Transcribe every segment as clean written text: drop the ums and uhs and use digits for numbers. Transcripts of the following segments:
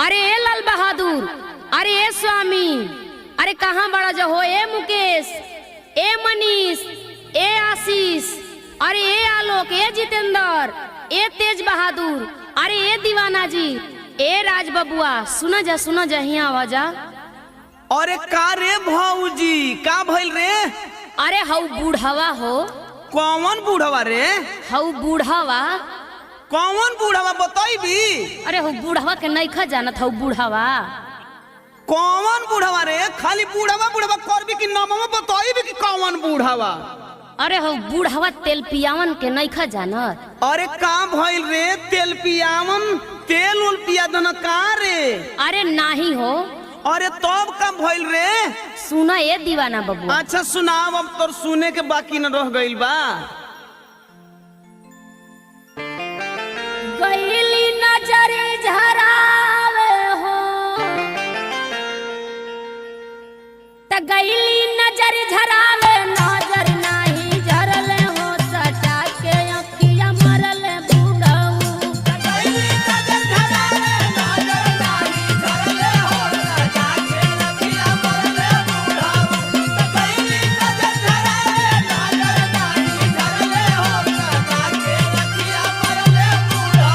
अरे ए लाल बहादुर, अरे ए स्वामी, अरे कहाँ बड़ा जो हो? ए मुकेश, ए मनीष, ए आशीष, अरे ए आलोक, ए जितेंद्र, ए तेज बहादुर, अरे ए दीवाना जी, ए राज बबुआ, सुना जा हिया आवाजा। अरे का रे भौजी, का भइल रे? अरे हऊ बूढ़वा हो। कौन बूढ़वा रे? हऊ बूढ़वा। कौन बूढ़वा बताइबी? अरे हऊ बूढ़वा के नइखा जानत? हऊ बूढ़वा। कौन बूढ़वा रे? खाली बूढ़वा बूढ़वा करबी कि नामवा बताइबी कि कौन बूढ़वा? अरे हऊ बूढ़वा तेल पियावन के नइखा जानत? अरे का भइल रे? तेल पियावन, तेल उल पिया दन का रे? अरे नाही हो। अरे तब का भइल रे? सुना ए दीवाना बबुआ। अच्छा सुनाव, अब तोर सुने के बाकी न रह गइल बा। गईली नजर झरावे हो त गईली नजर झरावे, नजर नाही झरले हो, सटा के अखिया मरले बूढ़ऊ। गईली नजर झरावे, नजर नाही झरले हो, सटा के अखिया मरले बूढ़ऊ। गईली नजर झरावे, नजर नाही झरले हो, सटा के अखिया मरले बूढ़ऊ।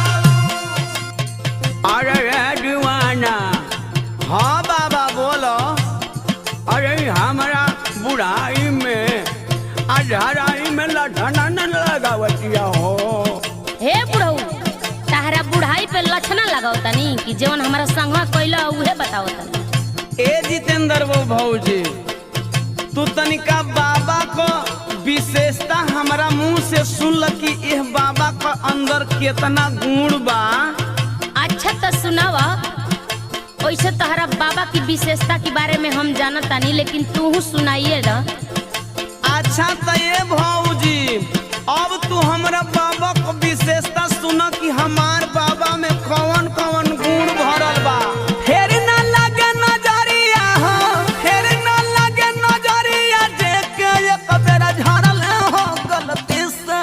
अरे दीवाना, हाँ बाबा बोलो। अरे हमारा बुढ़ाई में अधराई में लठना न लगावतिया हो। हे बुढ़ऊ, ताहरा बुढ़ाई पे लक्षण लगाओ तनी कि जवन हमारा संगवा कइला उहे बताओ तनी। ए जितेंद्र वो भौजी, तू तनिका बाबा को विशेषता हमारा मुंह से सुन ल कि यह बाबा का अंदर कितना गुण बा। अच्छा तो सुनावा। वैसे तहरा बाबा की विशेषता के बारे में हम जानत तानी, लेकिन तू सुनाइए ना। अच्छा तो ये भौजी, अब तू हमारा बाबा को विशेषता सुना कि हमार बाबा में कौन कौन गुण भरल बा। फेर ना लगे नजरिया हो, फेर ना लगे नजरिया, देख के एक बेरा झरल हो, गलती से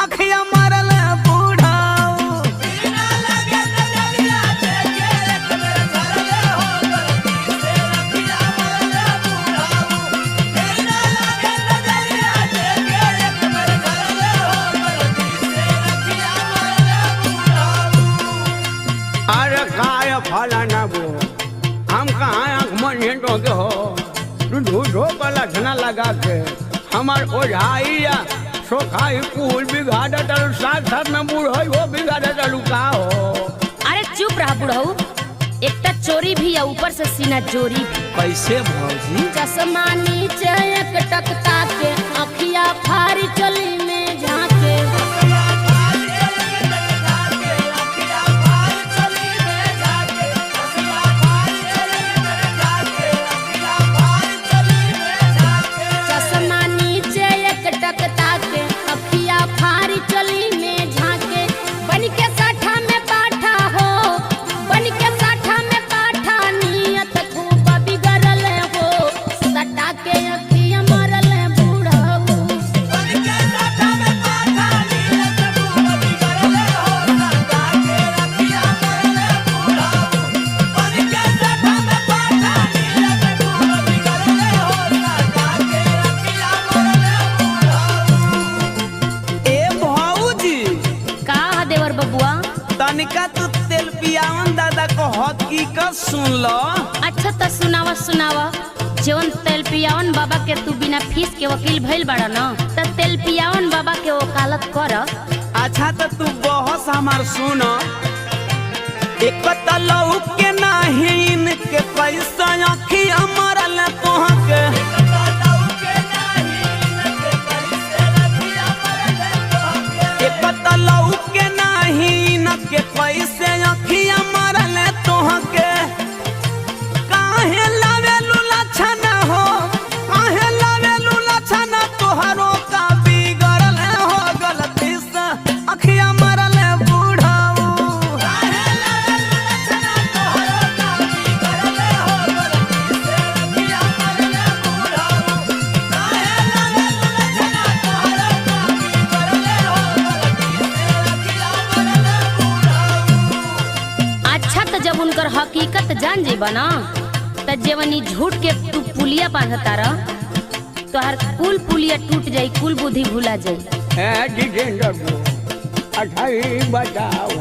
अखिया मरल बूढ़ाऊ। फेर ना लगे नजरिया, देख के एक बेरा झरल हो, गलती से अखिया मरल बूढ़ाऊ। फेर ना लगे नजरिया, देख के एक बेरा झरल हो, गलती से अखिया मरल बूढ़ाऊ। अरे काय फलाना बो, हम कहाँ आँख मन तो के हो, ढूढ़ो का लक्षणा लगा के हमार ओझाई या सोखाई कुल बिगाड़ डालू, साथ साथ में बूढ़ो वो बिगाड़ डालू का हो। अरे चुप रहा बुढ़ऊ, एक तो चोरी भी है, ऊपर से सीना जोरी भी। कैसे भौजी? चश्मा नीचे एक टकता के, अखिया फारी चली में झाके। चश्मा नीचे एक टकता के, अखिया फारी चली में झाके। बन के साठा में पाठा हो, बन के साठा में पाठा, नियत खूब बिगड़ल हो, सटा के अखिया मरल बूढ़ऊ। बन के साठा में पाठा, नियत खूब बिगड़ल हो, सटा के अखिया मरल बूढ़ऊ। बन के साठा में पाठा, नियत खूब बिगड़ल हो, सटा के अखिया मरल बूढ़ऊ। ए भौजी, का देवर बबुआ? तनिका तू तेल पियावन दादा को हकीकत सुन लो। अच्छा तो सुनावा। जवन तेल पियावन बाबा के तू बिना फीस के वकील भइल बड़ा न, त तेल पियावन बाबा के वकालत कर। अच्छा तो तू बहस हमार सुन। एक तलऊ के नाही इनके पैसा अखिया मरल तोहके। एक तलऊ के नाही इनके पैसे अखिया मरल तोहके। काहे लावेलू लक्षण हो, काहे लावेलू लक्षण, तोहरो का बिगड़ल हो, गलती से अखिया मरल बूढ़ाऊ। काहे लावेलू लक्षण, तोहरो का बिगड़ल हो, गलती से अखिया मरल बूढ़ाऊ। काहे लावेलू लक्षण, तोहरो का बिगड़ल हो, गलती से अखिया मरल बूढ़ाऊ। अच्छा तो जब उनकर हकीकत जान जेबा ना त जेवनी झूठ के तू पुलिया बांधता रह तो हर कुल पुलिया टूट जाई, कुल बुद्धि भुला जाई। जितेंद्र को अच्छा ही बताओ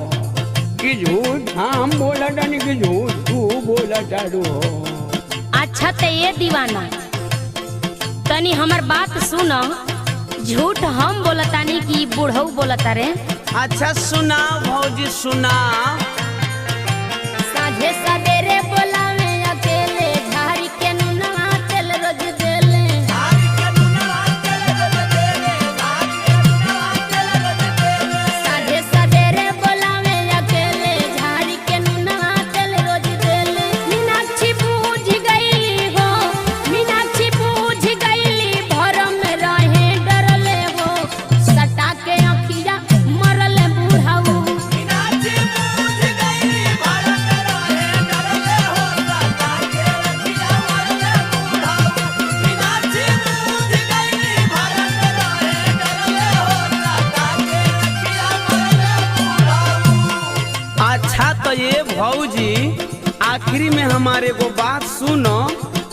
कि झूठ हम बोला कि झूठ तू बोला चालू हो। अच्छा तो ये दीवाना तनी हमर बात सुनो, झूठ हम बोलतानी कि बूढ़ऊ बोलता रे। अच्छा सुनाओ भौजी सुनाओ। साझे सवेरे बोलावे अकेले झाड़ी के नुनवा तेल रोज देले। साझे सवेरे बोलावे अकेले झाड़ी के नुनवा तेल रोज देले। मीनाक्षी बूझ गईली हो, मीनाक्षी बूझ गईली भरम में रहे डरले हो, सटा के अखिया मरले बूढ़ाऊ। अच्छा तो ये भौजी आखिरी में हमारे को बात सुनो,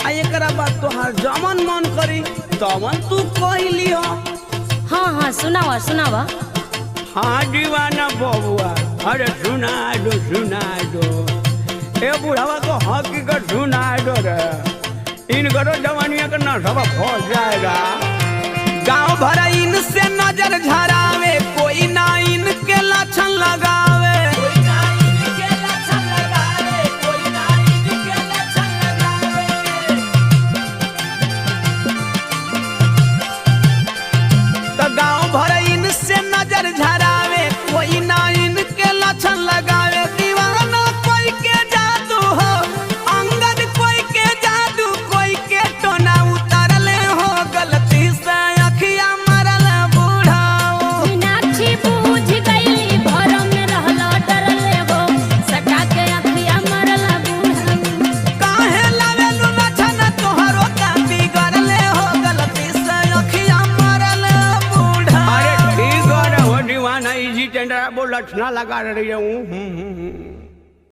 आ एकरा बाद तोहार जमन मन करी तमन तू कह लियो। हाँ हाँ सुनावा सुनावा। हाँ दीवाना बबुआ, अरे सुना दो ए बुढ़ावा को हकीकत सुना दो रे, इन करो जवानिया का नशा फंस जाएगा। गांव भर इनसे नजर झरावे, कोई ना इनके लक्षण लगावे। तो गांव भर इनसे नजर झरावे, कोई ना इनके लक्षण लगावे। दीवाना कोई के जादू हो, अंगद कोई के जादू, कोई के टोना उतारले हो, गलती से अखिया मरल बूढ़ाओ। मीनाक्षी बूझ गईली भरम में रहला डरले हो, सटा के अखिया मरला बूढ़ाऊ। काहे लावेलु लक्षण तोहरो का बिगड़ले हो, गलती से अखिया मरल बूढ़ाओ। अरे ठीक है वो दीवाना, इजी टेंडर बोल लक्षणा लगा रही हूँ।